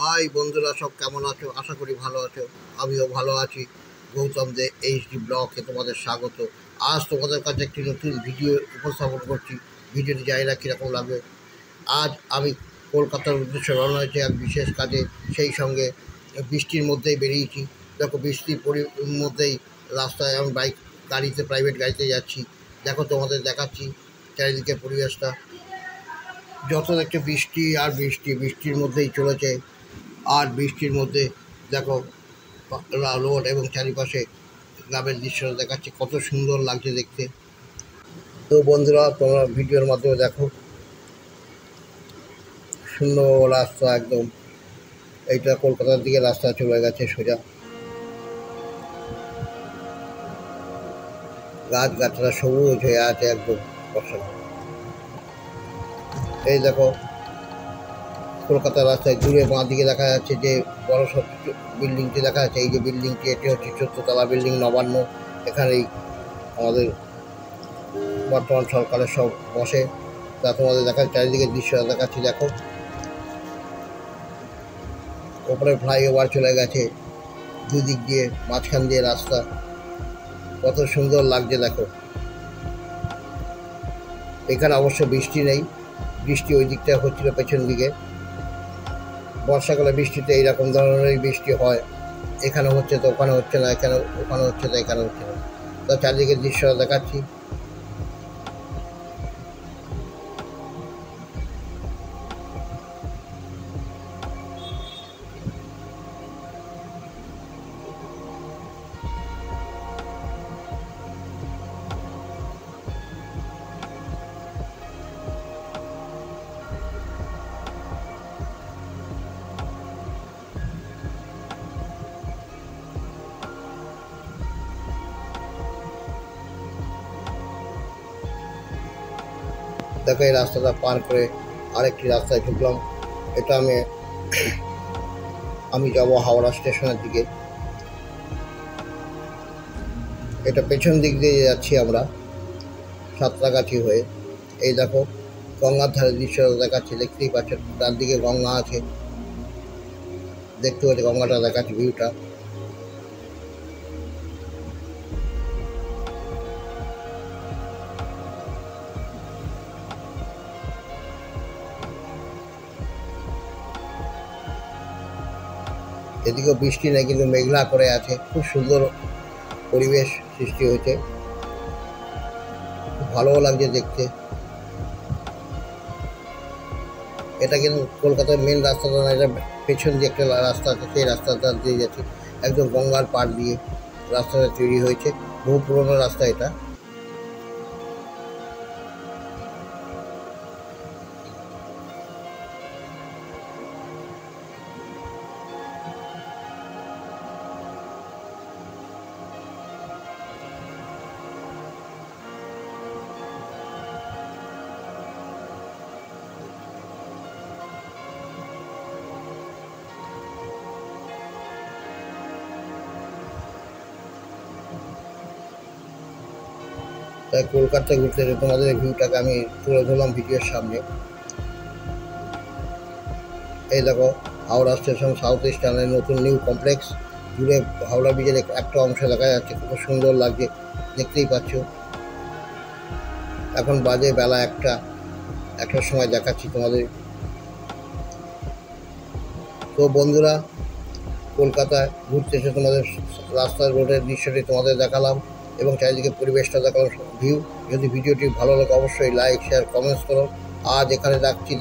High বন্ধুরা, সব কেমন আছো? আশা করি ভালো আছো। আমিও ভালো আছি। গৌতম দে এইচডি ব্লগে তোমাদের স্বাগত। আজ তোমাদের কাছে একটি নতুন ভিডিও উপস্থাপন করছি। ভিডিওটি জানি না কীরকম লাগবে। আজ আমি কলকাতার উদ্দেশ্যে রওনা হয়েছি এক বিশেষ কাজে, সেই সঙ্গে বৃষ্টির মধ্যেই বেরিয়েছি। দেখো, বৃষ্টির মধ্যেই রাস্তায় আমি গাড়িতে, প্রাইভেট গাড়িতে যাচ্ছি। দেখো, তোমাদের দেখাচ্ছি চারিদিকের পরিবেশটা। যত দেখছে বৃষ্টি আর বৃষ্টি, বৃষ্টির মধ্যেই চলেছে। আর বৃষ্টির মধ্যে দেখো রোড এবং চারিপাশে গ্রামের দৃশ্য দেখাচ্ছে, কত সুন্দর লাগছে দেখতে। তো বন্ধুরা, তোমরা ভিডিওর মাধ্যমে দেখো, সুন্দর রাস্তা একদম। এইটা কলকাতার দিকে রাস্তা চলে গেছে সোজা। গাছগাছরা সবুজ হয়ে আছে একদম বর্ষা। এই দেখো কলকাতার রাস্তায় দূরে বাঁ দিকে দেখা যাচ্ছে যে বড় সব বিল্ডিংটি দেখা যাচ্ছে। এই যে বিল্ডিংটি, এটি হচ্ছে 14 তলা বিল্ডিং, নবান্ন। এখানেই আমাদের বর্তমান সরকারের সব বসে। তা তোমাদের দেখাচ্ছে, চারিদিকে দৃশ্য দেখাচ্ছি। দেখো, ওপরে ফ্লাইওভার চলে গেছে, দুদিক দিয়ে মাঝখান দিয়ে রাস্তা, কত সুন্দর লাগছে দেখো। এখানে অবশ্য বৃষ্টি নেই, বৃষ্টি ওই দিকটা হচ্ছিল পেছন দিকে। বর্ষাকালে বৃষ্টিতে এইরকম ধরনেরই বৃষ্টি হয়। এখানে হচ্ছে তো ওখানে হচ্ছে না, এখানে ওখানে হচ্ছে তো এখানে হচ্ছে না। তা চারিদিকে দৃশ্য দেখাচ্ছি। দেখো, এই রাস্তাটা পার করে আরেকটি রাস্তায় ঢুকলাম। এটা আমি যাব হাওড়া স্টেশনের দিকে। এটা পেছন দিক দিয়ে যাচ্ছি আমরা, সাঁতরাগাছি হয়ে। এই দেখো, গঙ্গার ধারে দৃশ্য দেখাচ্ছি, দেখতেই পাচ্ছ। তার দিকে গঙ্গা আছে, দেখতে পাচ্ছি গঙ্গাটা দেখাচ্ছি, ভিউটা। এদিকেও বৃষ্টি নেই, কিন্তু মেঘলা করে আছে। খুব সুন্দর পরিবেশ সৃষ্টি হয়েছে, খুব ভালোও লাগছে দেখতে। এটা কিন্তু কলকাতার মেন রাস্তাটা না, এটা পেছন দিয়ে একটা রাস্তা আছে, সেই রাস্তাটা দিয়ে যাচ্ছে একদম গঙ্গার পাড় দিয়ে রাস্তাটা তৈরি হয়েছে। বহু পুরোনো রাস্তা এটা। তাই কলকাতা ঘুরতে তোমাদের ভিউটাকে আমি তুলে ধরলাম ভিডিওর সামনে। এই দেখো, হাওড়া স্টেশন সাউথ ইস্টার্নের নতুন নিউ কমপ্লেক্স। দূরে হাওড়া ব্রিজের একটা অংশ দেখা যাচ্ছে, খুব সুন্দর লাগছে, দেখতেই পাচ্ছ। এখন বাজে বেলা একটার সময় দেখাচ্ছি তোমাদের। তো বন্ধুরা, কলকাতায় ঘুরতে এসে তোমাদের রাস্তার রোডের দৃশ্যটি তোমাদের দেখালাম এবং চারিদিকে পরিবেশটা দেখালাম, ভিউ। যদি ভিডিওটি ভালো লাগে অবশ্যই লাইক, শেয়ার, কমেন্টস করো। আজ এখানে রাখছি।